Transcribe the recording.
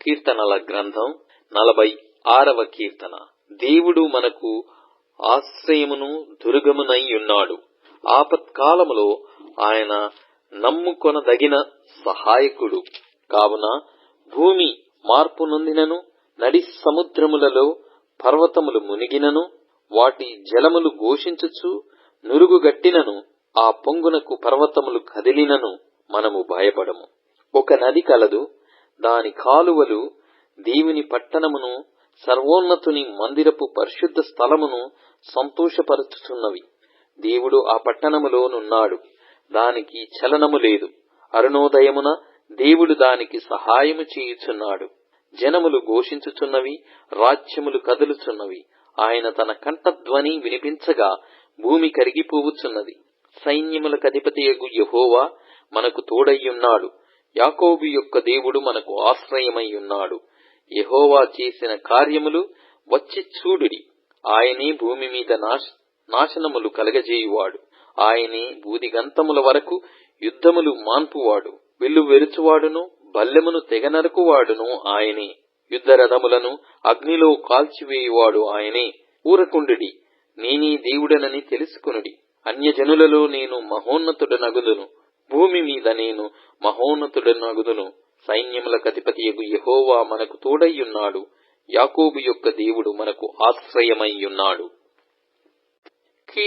కీర్తనల గ్రంథం 46వ కీర్తన. దేవుడు మనకు ఆశ్రయమును దుర్గమునై ఉన్నాడు. ఆపత్కాలములో ఆయన నమ్ముకొనదగిన సహాయకుడు. కావున భూమి మార్పు నొందినను, నడి సముద్రములలో పర్వతములు మునిగినను, వాటి జలములు ఘోషించుచు నురుగుగట్టినను, ఆ పొంగునకు పర్వతములు కదిలినను మనము భయపడము. ఒక నది కలదు, దాని కాలువలు దేవుని పట్టణమును, సర్వోన్నతుని మందిరపు పరిశుద్ధ స్థలమును సంతోషపరచుచున్నవి. దేవుడు ఆ పట్టణములోనున్నాడు, దానికి చలనము లేదు. అరుణోదయమున దేవుడు దానికి సహాయము చేయుచున్నాడు. జనములు ఘోషించుచున్నవి, రాజ్యములు కదులుచున్నవి. ఆయన తన కంఠధ్వని వినిపించగా భూమి కరిగిపోవుచున్నది. సైన్యములకధిపతియగు యెహోవా మనకు తోడయ్యున్నాడు. యాకోబు యొక్క దేవుడు మనకు ఆశ్రయమయ్యున్నాడు. యెహోవా చేసిన కార్యములు వచ్చి చూడుడి. ఆయనే భూమి మీద నాశనములు కలగజేయువాడు. ఆయనే బూదిగంతముల వరకు యుద్ధములు మాన్పువాడు. విల్లు వెరుచువాడును, బల్లెమును తెగనరుకువాడును ఆయనే. యుద్ధరథములను అగ్నిలో కాల్చివేయువాడు ఆయనే. ఊరకుండుడి, నేనే దేవుడనని తెలుసుకొనుడి. అన్యజనులలో నేను మహోన్నతుడనగుదును, భూమి మీద నేను మహోన్నతుడనగుదును. సైన్యములకధిపతియగు యెహోవా మనకు తోడయ్యున్నాడు. యాకోబు యొక్క దేవుడు మనకు ఆశ్రయమయ్యున్నాడు.